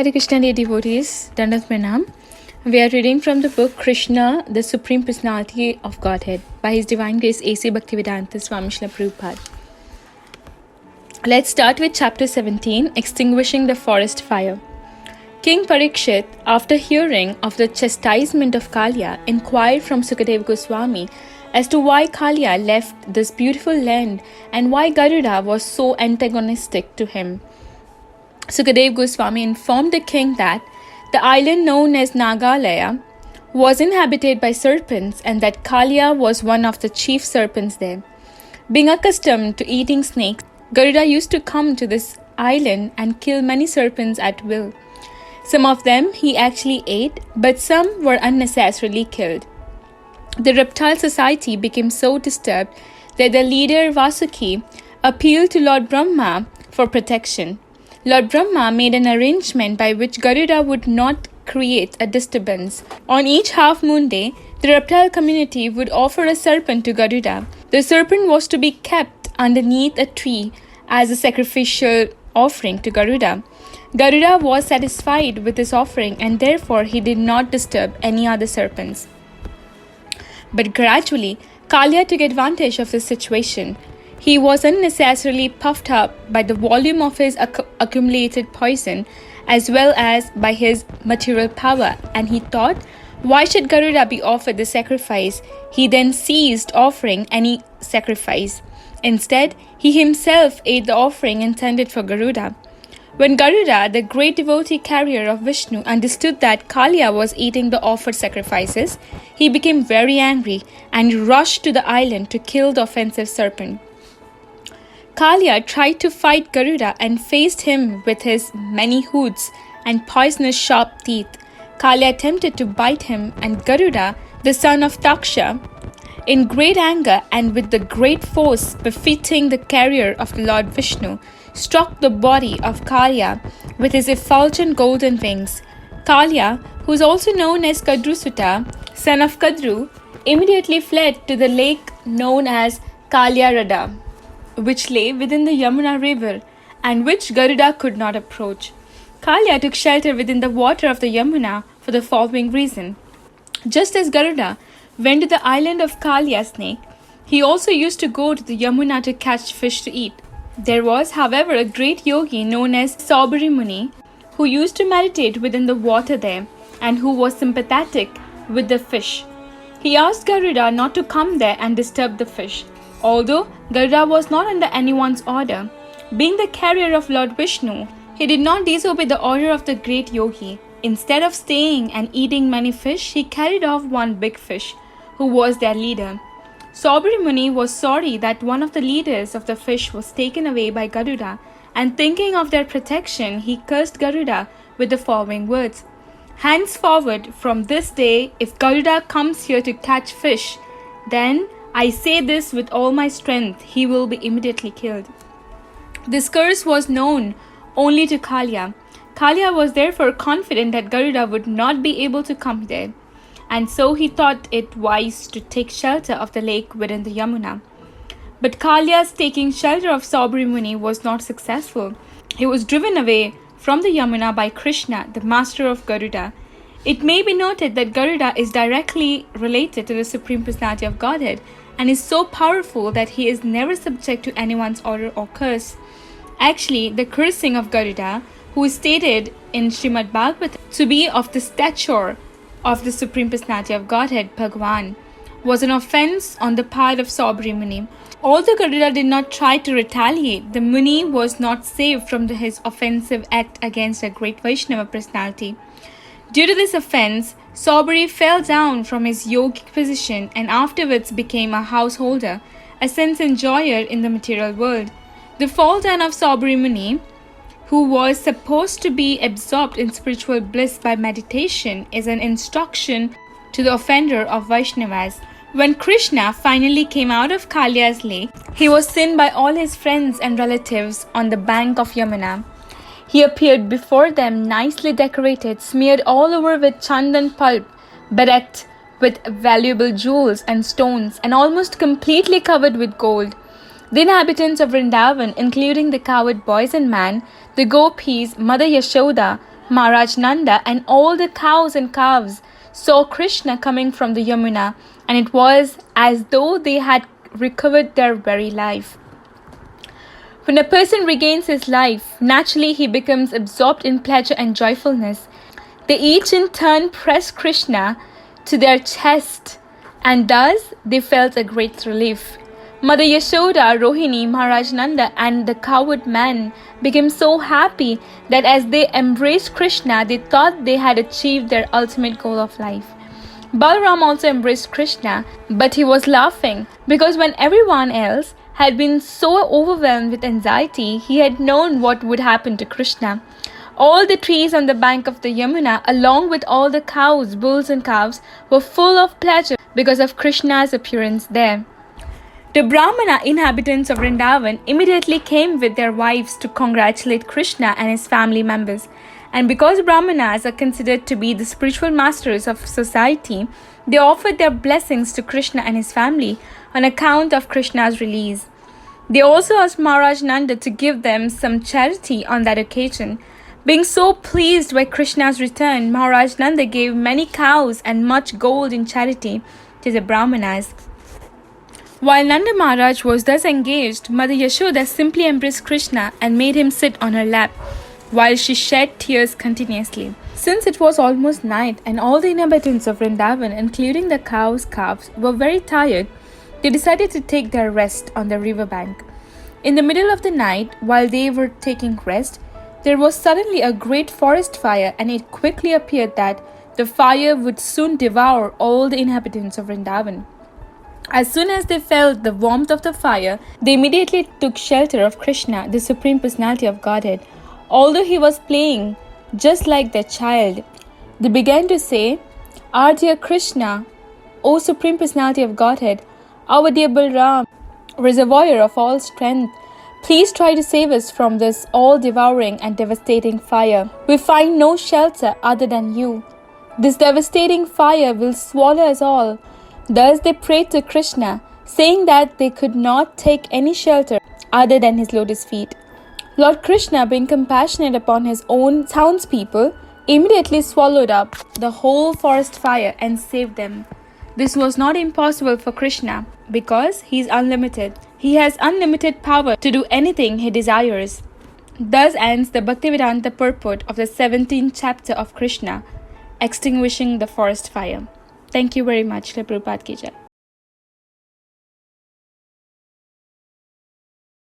Hare Krishna dear devotees, Dandavat Pranam. We are reading from the book Kṛṣṇa, the Supreme Personality of Godhead, by His Divine Grace A.C. Bhaktivedanta Swami Srila Prabhupada. Let's start with chapter 17, Extinguishing the Forest Fire. King Parikshit, after hearing of the chastisement of Kaliya, inquired from Sukadeva Goswami as to why Kaliya left this beautiful land and why Garuda was so antagonistic to him. Sukadeva Goswami informed the king that the island known as Nagalaya was inhabited by serpents and that Kaliya was one of the chief serpents there. Being accustomed to eating snakes, Garuda used to come to this island and kill many serpents at will. Some of them he actually ate, but some were unnecessarily killed. The reptile society became so disturbed that the leader Vasuki appealed to Lord Brahma for protection. Lord Brahma made an arrangement by which Garuda would not create a disturbance. On each half-moon day, the reptile community would offer a serpent to Garuda. The serpent was to be kept underneath a tree as a sacrificial offering to Garuda. Garuda was satisfied with this offering and therefore he did not disturb any other serpents. But gradually, Kaliya took advantage of this situation. He was unnecessarily puffed up by the volume of his accumulated poison as well as by his material power, and he thought, why should Garuda be offered the sacrifice? He then ceased offering any sacrifice. Instead, he himself ate the offering intended for Garuda. When Garuda, the great devotee carrier of Vishnu, understood that Kaliya was eating the offered sacrifices, he became very angry and rushed to the island to kill the offensive serpent. Kaliya tried to fight Garuda and faced him with his many hoods and poisonous sharp teeth. Kaliya attempted to bite him, and Garuda, the son of Taksha, in great anger and with the great force befitting the carrier of the Lord Vishnu, struck the body of Kaliya with his effulgent golden wings. Kaliya, who is also known as Kadrusuta, son of Kadru, immediately fled to the lake known as Kalyarada, which lay within the Yamuna river and which Garuda could not approach. Kaliya took shelter within the water of the Yamuna for the following reason. Just as Garuda went to the island of Kaliya snake, he also used to go to the Yamuna to catch fish to eat. There was, however, a great yogi known as Saubhari Muni who used to meditate within the water there and who was sympathetic with the fish. He asked Garuda not to come there and disturb the fish. Although Garuda was not under anyone's order, being the carrier of Lord Vishnu, he did not disobey the order of the great yogi. Instead of staying and eating many fish, he carried off one big fish, who was their leader. Saubhari Muni was sorry that one of the leaders of the fish was taken away by Garuda, and thinking of their protection, he cursed Garuda with the following words: "Henceforward, from this day, if Garuda comes here to catch fish, then I say this with all my strength, he will be immediately killed." This curse was known only to Kaliya. Kaliya was therefore confident that Garuda would not be able to come there, and so he thought it wise to take shelter of the lake within the Yamuna. But Kaliya's taking shelter of Saubhari Muni was not successful. He was driven away from the Yamuna by Kṛṣṇa, the master of Garuda. It may be noted that Garuda is directly related to the Supreme Personality of Godhead and is so powerful that he is never subject to anyone's order or curse. Actually, the cursing of Garuda, who is stated in Srimad Bhagavatam to be of the stature of the Supreme Personality of Godhead, Bhagavan, was an offense on the part of Saubhari Muni. Although Garuda did not try to retaliate, the Muni was not saved from his offensive act against a great Vaishnava personality. Due to this offense, Saubhari fell down from his yogic position and afterwards became a householder, a sense enjoyer in the material world. The fall down of Saubhari Muni, who was supposed to be absorbed in spiritual bliss by meditation, is an instruction to the offender of Vaishnavas. When Kṛṣṇa finally came out of Kaliya's lake, he was seen by all his friends and relatives on the bank of Yamuna. He appeared before them nicely decorated, smeared all over with chandan pulp, bedecked with valuable jewels and stones, and almost completely covered with gold. The inhabitants of Vrindavan, including the cowherd boys and man, the gopis, Mother Yashoda, Maharaj Nanda and all the cows and calves saw Kṛṣṇa coming from the Yamuna, and it was as though they had recovered their very life. When a person regains his life, naturally he becomes absorbed in pleasure and joyfulness. They each in turn pressed Kṛṣṇa to their chest, and thus they felt a great relief. Mother Yashoda, Rohini, Maharaj Nanda and the coward man became so happy that as they embraced Kṛṣṇa, they thought they had achieved their ultimate goal of life. Balaram also embraced Kṛṣṇa, but he was laughing because when everyone else had been so overwhelmed with anxiety, he had known what would happen to Kṛṣṇa. All the trees on the bank of the Yamuna, along with all the cows, bulls and calves, were full of pleasure because of Kṛṣṇa's appearance there. The Brahmana inhabitants of Vrindavan immediately came with their wives to congratulate Kṛṣṇa and his family members. And because Brahmanas are considered to be the spiritual masters of society, they offered their blessings to Kṛṣṇa and his family on account of Kṛṣṇa's release. They also asked Maharaj Nanda to give them some charity on that occasion. Being so pleased by Kṛṣṇa's return, Maharaj Nanda gave many cows and much gold in charity to the Brahmanas. While Nanda Maharaj was thus engaged, Mother Yashoda simply embraced Kṛṣṇa and made him sit on her lap, while she shed tears continuously. Since it was almost night and all the inhabitants of Vrindavan, including the cows, calves, were very tired, they decided to take their rest on the river bank. In the middle of the night, while they were taking rest, there was suddenly a great forest fire, and it quickly appeared that the fire would soon devour all the inhabitants of Vrindavan. As soon as they felt the warmth of the fire, they immediately took shelter of Kṛṣṇa, the Supreme Personality of Godhead. Although he was playing just like their child, they began to say, "Our dear Kṛṣṇa, O Supreme Personality of Godhead, our dear Balaram, reservoir of all strength, please try to save us from this all-devouring and devastating fire. We find no shelter other than you. This devastating fire will swallow us all." Thus they prayed to Kṛṣṇa, saying that they could not take any shelter other than his lotus feet. Lord Kṛṣṇa, being compassionate upon his own townspeople, immediately swallowed up the whole forest fire and saved them. This was not impossible for Kṛṣṇa because he is unlimited. He has unlimited power to do anything he desires. Thus ends the Bhaktivedanta purport of the 17th chapter of Kṛṣṇa, Extinguishing the Forest Fire. Thank you very much. Prabhupada ki jai.